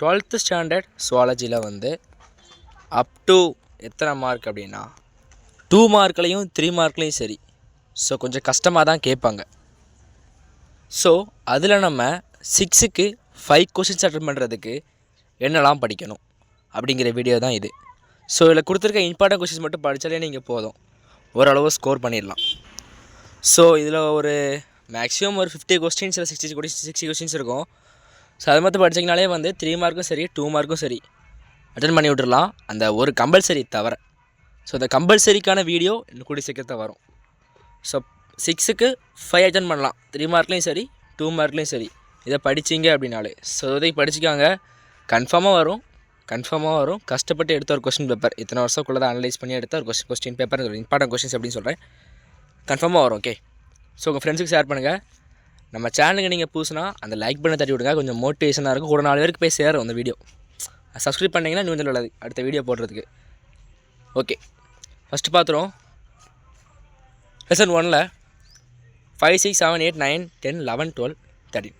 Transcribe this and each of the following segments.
12th standard சுவாலஜியில் வந்து up to எத்தனை mark அப்படின்னா 2 மார்க்லையும் 3 மார்க்லையும் சரி. ஸோ கொஞ்சம் கஷ்டமாக தான் கேட்பாங்க. ஸோ அதில் நம்ம 6க்கு 5 கொஷின்ஸ் அட்டன் பண்ணுறதுக்கு என்னெல்லாம் படிக்கணும் அப்படிங்கிற வீடியோ தான் இது. ஸோ இதில் கொடுத்துருக்க இம்பார்ட்டன்ட் கொஷின்ஸ் மட்டும் படித்தாலே நீங்கள் போதும், ஓரளவு ஸ்கோர் பண்ணிடலாம். ஸோ இதில் ஒரு மேக்ஸிமம் ஒரு 50 கொஸ்டின்ஸ் இல்லை 60 கொஸ்டின்ஸ் இருக்கும். ஸோ அது மட்டும் படிச்சிங்கனாலே வந்து 3 மார்க்கும் சரி 2 மார்க்கும் சரி அட்டன் பண்ணி விட்டுடலாம், அந்த ஒரு கம்பல்சரி தவிர. ஸோ அந்த கம்பல்சரிக்கான வீடியோ இன்னும் கூடி சீக்கிரத்தை வரும். ஸோ 6க்கு 5 அட்டன் பண்ணலாம், 3 மார்க்லேயும் சரி 2 மார்க்லேயும் சரி. இதை படிச்சிங்க அப்படின்னாலே ஸோ இதை படிச்சிக்காங்க, கன்ஃபார்மாக வரும். கஷ்டப்பட்டு எடுத்த ஒரு கொஸ்டின் பேப்பர், இத்தனை வருஷக்குள்ளே தான் அனலைஸ் பண்ணி எடுத்த ஒரு கொஸ்டின் பேப்பர், இம்பார்ட்டன்ட் கொஸ்டின்ஸ் அப்படின்னு சொல்கிறேன், கன்ஃபார்மாக வரும். ஓகே, ஸோ உங்கள் ஃப்ரெண்ட்ஸுக்கு ஷேர் பண்ணுங்கள். நம்ம சேனலுக்கு நீங்கள் புதுசுனா அந்த லைக் பண்ண தட்டி விடுங்க, கொஞ்சம் மோட்டிவேஷனாக இருக்கும். கூட 4 பேருக்கு போய் சேரும் அந்த வீடியோ. சப்ஸ்கிரைப் பண்ணிங்கன்னா இன்னும் கொஞ்சம் நல்லது அடுத்த வீடியோ போடுறதுக்கு. ஓகே, ஃபஸ்ட்டு பார்த்துருவோம். லெசன் 1ல் 5, 6, 7, 8, 9, 10, 11, 12, 13.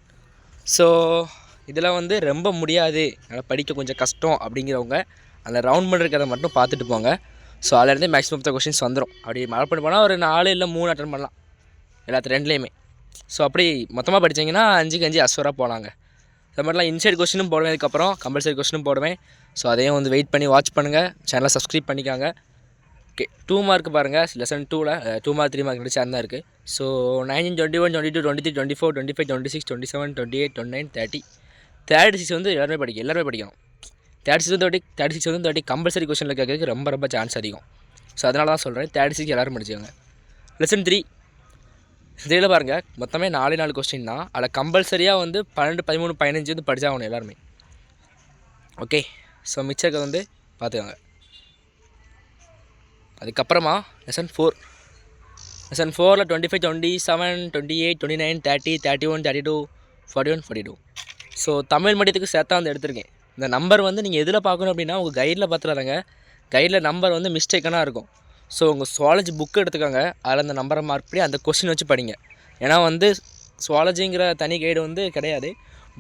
ஸோ இதில் வந்து ரொம்ப முடியாது, என்னால் படிக்க கொஞ்சம் கஷ்டம் அப்படிங்கிறவங்க அந்த ரவுண்ட் பண்ணுறதை மட்டும் பார்த்துட்டு போங்க. ஸோ அதிலேருந்து மேக்ஸிமம் கொஷின்ஸ் வந்துடும். அப்படி மழை பண்ணி போனால் ஒரு 4 இல்லை 3 அட்டன் பண்ணலாம் எல்லாத்து 2லேயுமே. ஸோ அப்படி மொத்தமாக படித்தீங்கன்னா 5க்கு 5 அஸ்வராக போகலாங்க. அது மாதிரிலாம் இன்சைட் கொஸ்டினும் போடுவேன், அதுக்கப்புறம் கம்பல்சரி கொஸ்டினும் போடுவேன். ஸோ அதையும் வந்து வெயிட் பண்ணி வாட்ச் பண்ணுங்கள், சேனலை சப்ஸ்கிரைப் பண்ணிக்காங்க. ஓகே, 2 மார்க் பாருங்கள். லெசன் 2ல் 2 மார்க் 3 மார்க் ரெண்டு சேர்ந்து தான் இருக்குது. ஸோ 19, 21, 22, 23, 24, 25, 26, 27, 28, 29, 30, 36 வந்து எல்லாருமே படிக்கணும். 36 வந்து 30 கம்பல்சரி கொஸ்டினில் கேட்கறதுக்கு ரொம்ப சான்ஸ் அதிகம். ஸோ அதனால தான் சொல்கிறேன், 36 எல்லோரும் படிச்சுக்கோங்க. லெசன் 3 இதில் பாருங்கள், மொத்தமே 4 கொஸ்டின் தான். அதில் கம்பல்சரியாக வந்து 12, 13, 15 வந்து படித்தாகணும் எல்லாருமே. ஓகே, ஸோ மிச்சத்தை வந்து பார்த்துக்கோங்க. அதுக்கப்புறமா லெசன் 4ல் 25, 27, 28, 29, 30, 31, 32, 41, 42. ஸோ தமிழ் மீடியத்துக்கு சேர்த்தா வந்து எடுத்திருக்கேன். இந்த நம்பர் வந்து நீங்கள் எதில் பார்க்கணும் அப்படின்னா உங்கள் கைடில் பார்த்துறாங்க. கைடில் நம்பர் வந்து மிஸ்டேக்காக இருக்கும். ஸோ உங்கள் சுவாலஜி புக்கு எடுத்துக்கோங்க, அதில் அந்த நம்பரை மார்க் பண்ணி அந்த கொஸ்டின் வச்சு படிங்க. ஏன்னா வந்து சுவாலஜிங்கிற தனி கைடு வந்து கிடையாது,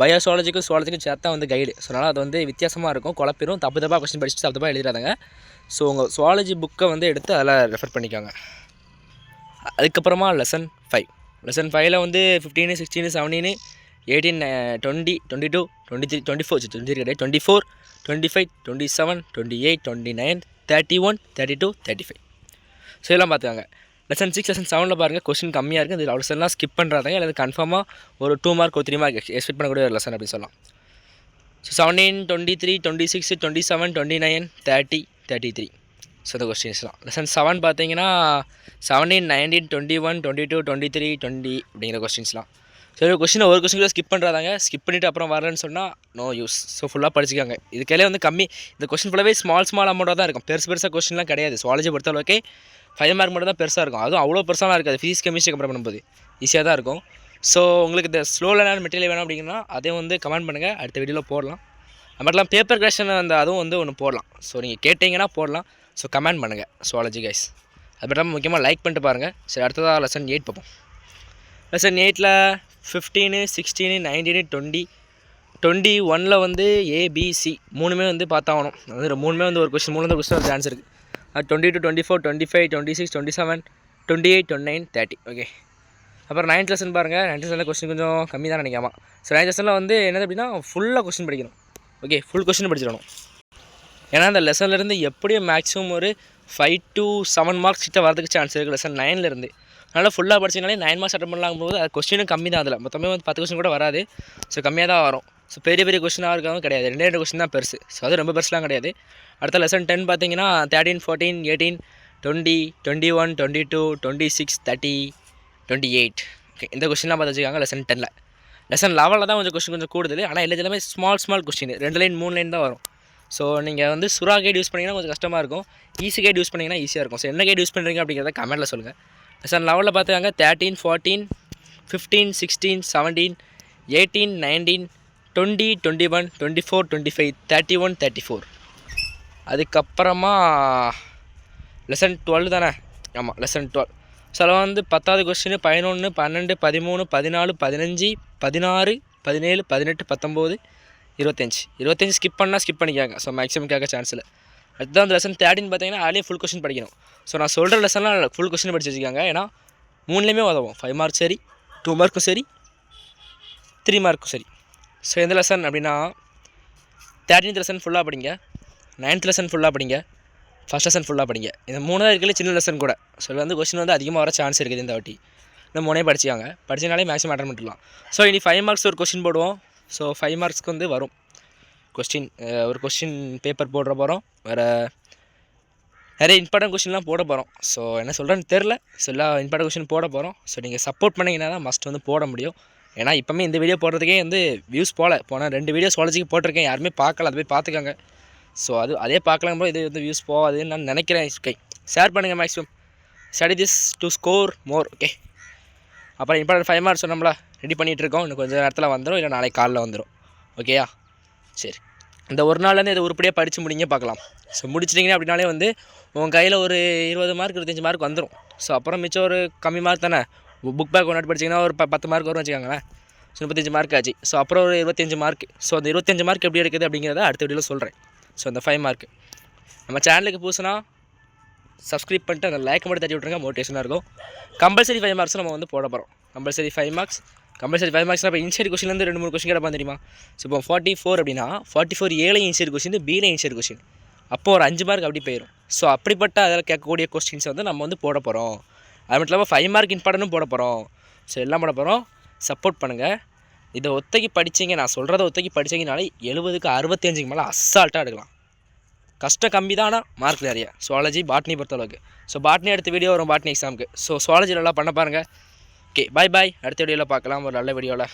பயோசுவாலஜிக்கும் சுவாலஜிக்கும் சேர்த்தா வந்து கைடு. ஸோ அதனால் அது வந்து வித்தியாசமாக இருக்கும், குழப்பிடும். தப்பாக கொஸ்டின் படிச்சுட்டு தப்பாக எழுதிடாதங்க. ஸோ உங்கள் சுவாலஜி புக்கை வந்து எடுத்து அதில் ரெஃபர் பண்ணிக்கோங்க. அதுக்கப்புறமா லெசன் 5ல் வந்து 15, 16, 17, 18, 20, 22, 23, 24, 25, 27, 28, 29, 31, 32, 35. ஸோ இதெல்லாம் பார்த்துக்காங்க. லெசன் 6, லெசன் 7ல் பாருங்கள், கொஸ்டின் கம்மியாக இருக்குது. இந்த லெசன்லாம் ஸ்கிப் பண்ணுறாங்க, அல்லது கன்ஃபார்மாக ஒரு 2 மார்க் ஒரு 3 மார்க் எக்ஸ்பெக்ட் பண்ணக்கூடிய ஒரு லெசன் அப்படின்னு சொல்லலாம். ஸோ 17, 23, 26, 27, 29, 30, 33. ஸோ இந்த கொஸ்டின்ஸ்லாம். லெசன் 7 பார்த்தீங்கன்னா 17, 19, 21, 22, 23, 20 அப்படிங்கிற கொஸ்டின்ஸ்லாம். ஸோ ஒரு கொஸ்டின் கூட ஸ்கிப் பண்ணுறாங்க. ஸ்கிப் பண்ணிவிட்டு அப்புறம் வரலன்னு சொன்னால் நோ யூஸ். ஸோ ஃபுல்லாக படிச்சுக்காங்க. இதுக்கே வந்து கம்மி, இந்த கொஸ்டின் ஃபுல்லாகவே ஸ்மால் அமௌண்ட்டாக தான் இருக்கும், பெருசாக கொஸ்டின்லாம் கிடையாது. சுவாலஜி பொறுத்தளவுக்கு 5 மார்க் மட்டும் தான் பெருசாக இருக்கும், அதுவும் அவ்வளோ பெருசாலாம் இருக்காது. ஃபிசிக்ஸ் கெமிஸ்ட்ரி கம்பேர் பண்ணும்போது ஈஸியாக தான் இருக்கும். ஸோ உங்களுக்கு இந்த ஸ்லோ லேர்னர் மெட்டீரியல் வேணும் அப்படின்னா அதையும் வந்து கமெண்ட் பண்ணுங்கள், அடுத்த வீடியோவில் போடலாம். அது மட்டும் பேப்பர் கிரஷன் அந்த அதுவும் வந்து ஒன்று போடலாம். ஸோ நீங்கள் கேட்டிங்கன்னா போடலாம். ஸோ கமெண்ட் பண்ணுங்கள் சுவாலஜி கைஸ். அது மட்டும் முக்கியமாக லைக் பண்ணிட்டு பாருங்கள். சரி, அடுத்ததாக லெசன் 8 பார்ப்போம். லெசன் 8ல் 15, 16, 19, 20, 21ல் வந்து ஏபிசி 3மே வந்து பார்த்தாகணும். அது 3மே வந்து ஒரு கொஸ்டின், 3 கொஸ்டின் ஒரு சான்ஸ் இருக்குது. 22, 24, 25, 26, 27, 28, 29, 30. ஓகே, அப்புறம் 9th லெசன் பாருங்கள். 9th லெசனில் கொஸ்டின் கொஞ்சம் கம்மி தான் நினைக்காமா. ஸோ 9th லெசனில் வந்து என்னது அப்படின்னா ஃபுல்லாக கொஸ்டின் படிக்கணும். ஓகே, ஃபுல் கொஸ்டின் படிச்சிடணும். ஏன்னா அந்த லெசன்லேருந்து எப்படியும் மேக்ஸிமம் ஒரு 5 to 7 மார்க்ஸ் கிட்ட வரதுக்கு சான்ஸ் இருக்குது லெசன் 9லேருந்து. அதனால் ஃபுல்லாக படிச்சிங்கனாலே 9 மார்க்ஸ் அட்டன் பண்ணலாம் போது அது கொஸ்டினும் கம்மி தான். அதில் மொத்தமே வந்து 10 கொஸ்டின் கூட வராது. ஸோ கம்மியாக தான் வரும். ஸோ பெரிய கொஸ்டினாக இருக்காவும் கிடையாது, 2 கொஸ்டின் தான் பெருசு. ஸோ அது ரொம்ப பெருசுலாம் கிடையாது. அடுத்த லெசன் 10 பார்த்தீங்கன்னா 13, 14, 18, 20, 21, 22, 26, 30, 28. ஓகே, இந்த கொஸ்டின்லாம் பார்த்து வச்சுக்காங்க லெசன் 10ல். லெசன் 11ல் தான் கொஞ்சம் கூடுதல். ஆனால் எல்லாமே ஸ்மால் கொஸ்டின் 2 லைன் 3 லைன் தான் வரும். ஸோ நீங்கள் வந்து சுறா கைட் யூஸ் பண்ணிங்கன்னா கொஞ்சம் கஷ்டமாக இருக்கும், ஈஸி கைட் யூஸ் பண்ணிங்கன்னா ஈஸியாக இருக்கும். ஸோ என்ன கைட் யூஸ் பண்ணுறீங்க அப்படிங்கிறத கமெண்ட்டில் சொல்லுங்கள். லெசன் 11ல் பார்த்துக்காங்க 13, 14, 15, 16, 17, 18, 19, 20, 21, 24, 25, 31, 34. அதுக்கப்புறமா லெசன் 12 தானே? ஆமாம், லெசன் 12. ஸோ அதில் வந்து 10வது கொஸ்டின் 11, 12, 13, 14, 15, 16, 17, 18, 19, 25 ஸ்கிப் பண்ணால் ஸ்கிப் பண்ணிக்காங்க. ஸோ மேக்ஸிமம் கேட்க சான்ஸ் இல்லை. அதுதான் அந்த லெசன் 13 பார்த்தீங்கன்னா அதிலே ஃபுல் கொஸ்டின் படிக்கணும். ஸோ நான் சொல்கிற லெசன்லாம் ஃபுல் கொஸ்டின் படிச்சு வச்சுக்காங்க. ஏன்னா 3லேயுமே உதவும். 5 மார்க் சரி, 2 மார்க்கும் சரி, 3 மார்க்கும் சரி. ஸோ எந்த லெசன் அப்படின்னா 13th லெசன் ஃபுல்லாக படிங்க, 9th லெசன் ஃபுல்லாக படிங்க, ஃபஸ்ட் லெசன் ஃபுல்லாக படிங்க. இந்த 3 தான் இருக்கிறது சின்ன லெசன் கூட. ஸோ வந்து கொஸ்டின் வந்து அதிகமாக வர சான்ஸ் இருக்குது இந்த வாட்டி. இந்த 3 படிச்சிக்காங்க. படிச்சனாலே மேக்ஸிமம் அட்டன் பண்ணிடலாம். ஸோ இனி 5 மார்க்ஸ் ஒரு கொஸ்டின் போடுவோம். ஸோ 5 மார்க்ஸ்க்கு வந்து வரும் கொஸ்டின், ஒரு கொஸ்டின் பேப்பர் போடுற போகிறோம். வேறு நிறைய இம்பார்ட்டன்ட் கொஸ்டின்லாம் போட போகிறோம். ஸோ என்ன சொல்கிறேன்னு தெரில. ஸோ எல்லா இம்பார்ட்டன்ட் கொஸ்டின் போட போகிறோம். ஸோ நீங்கள் சப்போர்ட் பண்ணிங்கன்னா தான் மஸ்ட் வந்து போட முடியும். ஏன்னா இப்போமே இந்த வீடியோ போடுறதுக்கே வந்து வியூஸ் போனால் 2 வீடியோ காலேஜுக்கு போட்டிருக்கேன், யாருமே பார்க்கல, அது போய் பார்த்துக்காங்க. ஸோ அதே பார்க்கலாம் போது இது வந்து வியூஸ் போகாதுன்னு நான் நினைக்கிறேன். ஷேர் பண்ணுங்கள் maximum. Study this to score more. Okay, அப்புறம் இம்பார்ட்டன்ட் 5 மார்க்ஸ் சொன்னோம்ல, ரெடி பண்ணிகிட்ருக்கோம். இன்னும் கொஞ்சம் நேரத்தில் வந்துடும், இல்லை நாளைக்கு காலைல வந்துடும். ஓகேயா? சரி, இந்த ஒரு நாள்லேருந்து இதை உருப்படியாக படித்து முடிங்க பார்க்கலாம். ஸோ முடிச்சிட்டிங்கன்னா அப்படின்னாலே வந்து உங்கள் கையில் ஒரு 20 மார்க் 25 மார்க் வந்துடும். ஸோ அப்புறம் மிச்சம் ஒரு கம்மி மார்க் தானே. புக் பேக் ஒன்று படிச்சிங்கன்னா ஒரு 10 மார்க் வரும் வச்சுக்காங்களேன். ஸோ 35 மார்க் ஆச்சு. ஸோ அப்புறம் ஒரு 25 மார்க். ஸோ அந்த 25 மார்க் எப்படி இருக்குது அப்படிங்கிறத அடுத்த வீடியோவில் சொல்கிறேன். ஸோ அந்த 5 மார்க் நம்ம சேனலுக்கு புதுசுனா சப்ஸ்கிரைப் பண்ணிட்டு அந்த லைக் மட்டும் தட்டி விட்ருங்க, மோட்டிவேஷனாக இருக்கும். கம்பல்சரி 5 மார்க்ஸ் நம்ம வந்து போட போகிறோம். Compulsory 5 marks. கம்பல்சரி 5 மார்க்ஸ்னால் இப்போ இன்சைட் கொஸ்டின்லேருந்து 2-3 கொஸ்டின் கிடப்பான் தெரியுமா. ஸோ இப்போ 44 அப்படின்னா 44 ஏலையும் இன்சைட் கொஸ்டின், பியில் இன்சைட் கொஸ்டின். அப்போ ஒரு 5 மார்க் அப்படி போயிடும். ஸோ அப்படிப்பட்ட அதில் கேட்கக்கூடிய கொஸ்டின்ஸை வந்து நம்ம வந்து போட போகிறோம். அது மட்டும் இல்லாமல் 5 மார்க் இம்பார்ட்டனும் போட போகிறோம். ஸோ எல்லாம் போட போகிறோம். சப்போர்ட் பண்ணுங்கள். இதை ஒத்தைக்கு படிச்சிங்க, நான் சொல்கிறத ஒத்தைக்கு படிச்சிங்கனாலே 70க்கு 65க்கு மேலே அசால்ட்டாக எடுக்கலாம். கஷ்டம் கம்மி தான், ஆனால் மார்க் நிறையா. சுவாலஜி பாட்னி பொறுத்தளவுக்கு. ஸோ பாட்னி அடுத்த வீடியோ வரும் பாட்னி எக்ஸாமுக்கு. ஸோ சுவாலஜிலலாம் பண்ண பாருங்கள். ஓகே, பாய். அடுத்த வீடியோவில் பார்க்கலாம் ஒரு நல்ல வீடியோவில்.